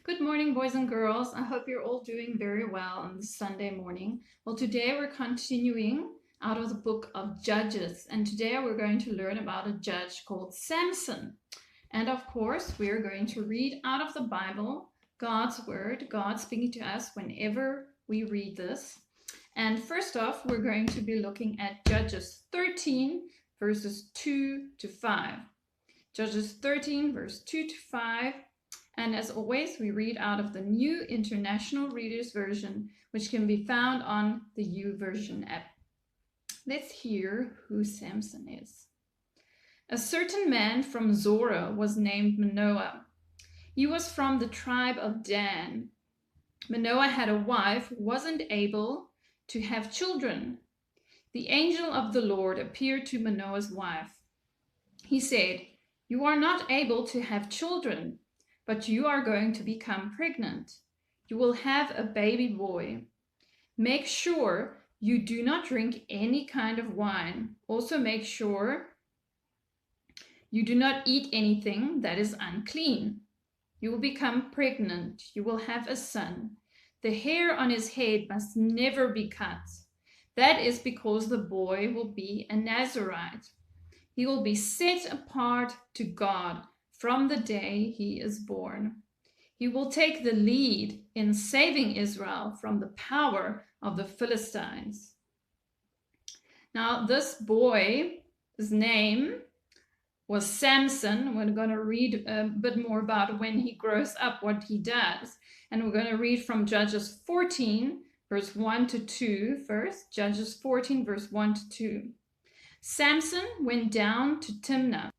Good morning, boys and girls. I hope you're all doing very well on this Sunday morning. Well, today we're continuing out of the book of Judges, and today we're going to learn about a judge called Samson. And of course, we're going to read out of the Bible, God's word, God speaking to us whenever we read this. And first off, we're going to be looking at Judges 13, verses 2 to 5. Judges 13, verse 2 to 5. And as always, we read out of the New International Reader's Version, which can be found on the YouVersion app. Let's hear who Samson is. A certain man from Zorah was named Manoah. He was from the tribe of Dan. Manoah had a wife who wasn't able to have children. The angel of the Lord appeared to Manoah's wife. He said, "You are not able to have children, but you are going to become pregnant. You will have a baby boy. Make sure you do not drink any kind of wine. Also make sure you do not eat anything that is unclean. You will become pregnant. You will have a son. The hair on his head must never be cut. That is because the boy will be a Nazarite. He will be set apart to God from the day he is born. He will take the lead in saving Israel from the power of the Philistines." Now, this boy, his name was Samson. We're going to read a bit more about when he grows up, what he does. And we're going to read from Judges 14, verse 1 to 2 first. Judges 14, verse 1 to 2. Samson went down to Timnah.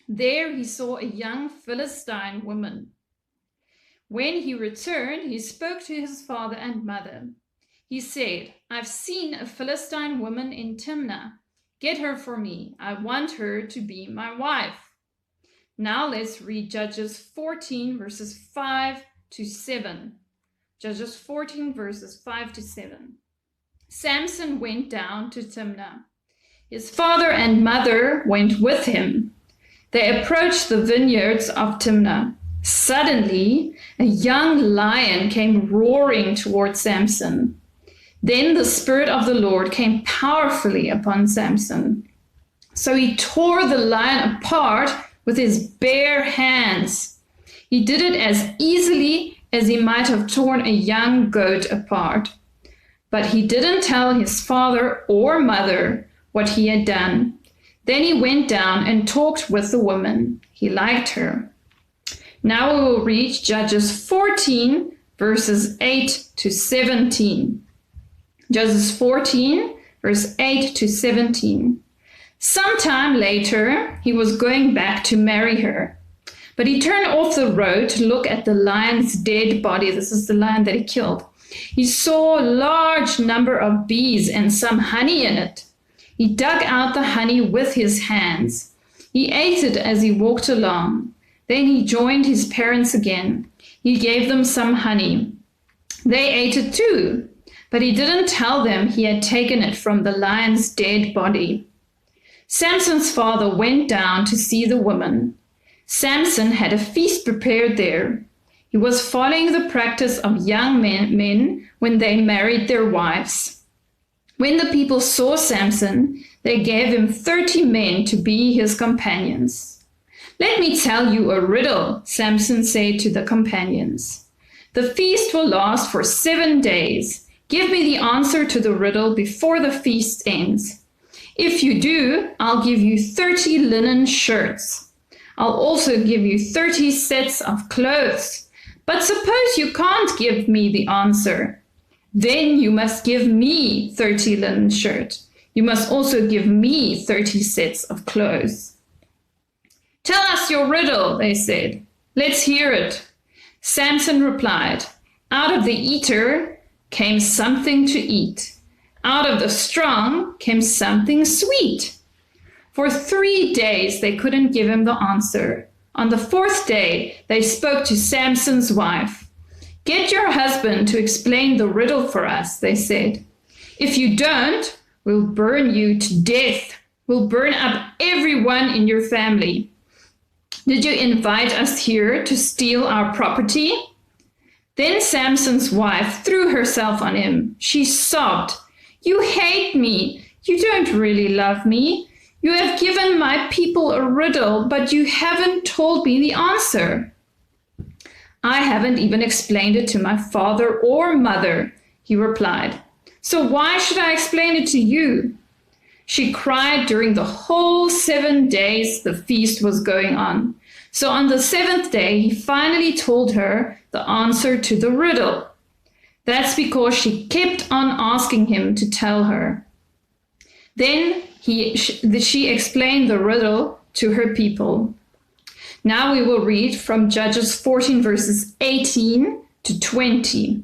There he saw a young Philistine woman. When he returned, he spoke to his father and mother. He said, "I've seen a Philistine woman in Timnah. Get her for me. I want her to be my wife." Now let's read Judges 14, verses 5 to 7. Judges 14, verses 5 to 7. Samson went down to Timnah. His father and mother went with him. They approached the vineyards of Timnah. Suddenly, a young lion came roaring toward Samson. Then the Spirit of the Lord came powerfully upon Samson. So he tore the lion apart with his bare hands. He did it as easily as he might have torn a young goat apart. But he didn't tell his father or mother what he had done. Then he went down and talked with the woman. He liked her. Now we will read Judges 14, verses 8 to 17. Judges 14, verse 8 to 17. Sometime later, he was going back to marry her. But he turned off the road to look at the lion's dead body. This is the lion that he killed. He saw a large number of bees and some honey in it. He dug out the honey with his hands. He ate it as he walked along. Then he joined his parents again. He gave them some honey. They ate it too, but he didn't tell them he had taken it from the lion's dead body. Samson's father went down to see the woman. Samson had a feast prepared there. He was following the practice of young men when they married their wives. When the people saw Samson, they gave him 30 men to be his companions. "Let me tell you a riddle," Samson said to the companions. "The feast will last for 7 days. Give me the answer to the riddle before the feast ends. If you do, I'll give you 30 linen shirts. I'll also give you 30 sets of clothes. But suppose you can't give me the answer. Then you must give me 30 linen shirts. You must also give me 30 sets of clothes." "Tell us your riddle," they said. "Let's hear it." Samson replied, "Out of the eater came something to eat. Out of the strong came something sweet." For 3 days they couldn't give him the answer. On the 4th day, they spoke to Samson's wife. "Get your husband to explain the riddle for us," they said. "If you don't, we'll burn you to death. We'll burn up everyone in your family. Did you invite us here to steal our property?" Then Samson's wife threw herself on him. She sobbed, "You hate me. You don't really love me. You have given my people a riddle, but you haven't told me the answer." "I haven't even explained it to my father or mother," he replied. "So why should I explain it to you?" She cried during the whole 7 days the feast was going on. So on the 7th day, he finally told her the answer to the riddle. That's because she kept on asking him to tell her. Then she explained the riddle to her people. Now we will read from Judges 14 verses 18 to 20.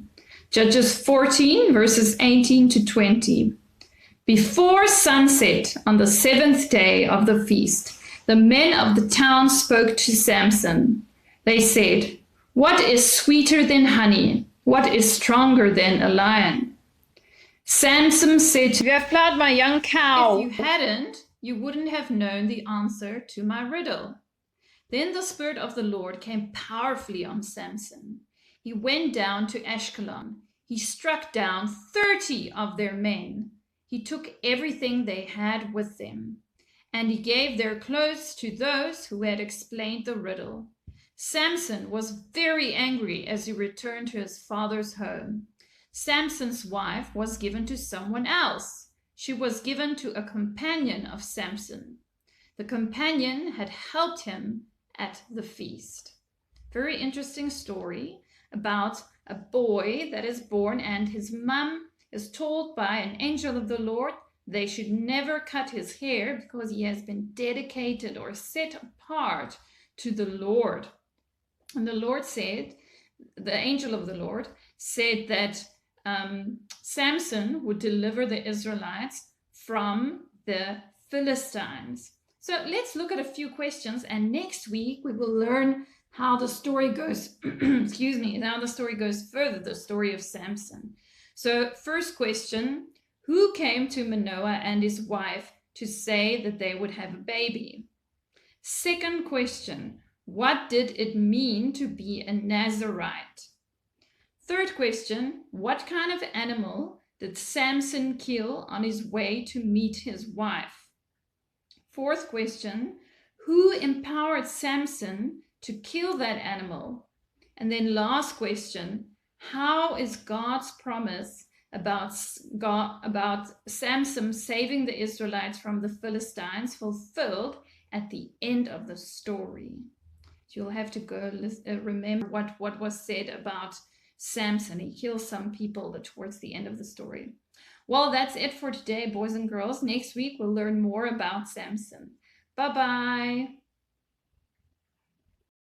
Judges 14 verses 18 to 20. Before sunset on the 7th day of the feast, the men of the town spoke to Samson. They said, "What is sweeter than honey? What is stronger than a lion?" Samson said, "You have plowed my young cow. If you hadn't, you wouldn't have known the answer to my riddle." Then the Spirit of the Lord came powerfully on Samson. He went down to Ashkelon. He struck down 30 of their men. He took everything they had with them, and he gave their clothes to those who had explained the riddle. Samson was very angry as he returned to his father's home. Samson's wife was given to someone else. She was given to a companion of Samson. The companion had helped him at the feast. Very interesting story about a boy that is born, and his mom is told by an angel of the Lord they should never cut his hair because he has been dedicated or set apart to the Lord. And the Lord said, the angel of the Lord said that Samson would deliver the Israelites from the Philistines. So let's look at a few questions, and next week we will learn how the story goes, excuse me, how the story goes further, the story of Samson. So first question, who came to Manoah and his wife to say that they would have a baby? Second question, what did it mean to be a Nazarite? Third question, what kind of animal did Samson kill on his way to meet his wife? Fourth question, who empowered Samson to kill that animal? And then last question, how is God's promise about Samson saving the Israelites from the Philistines fulfilled at the end of the story? You'll have to go remember what was said about Samson. He kills some people towards the end of the story. Well, that's it for today, boys and girls. Next week, we'll learn more about Samson. Bye-bye.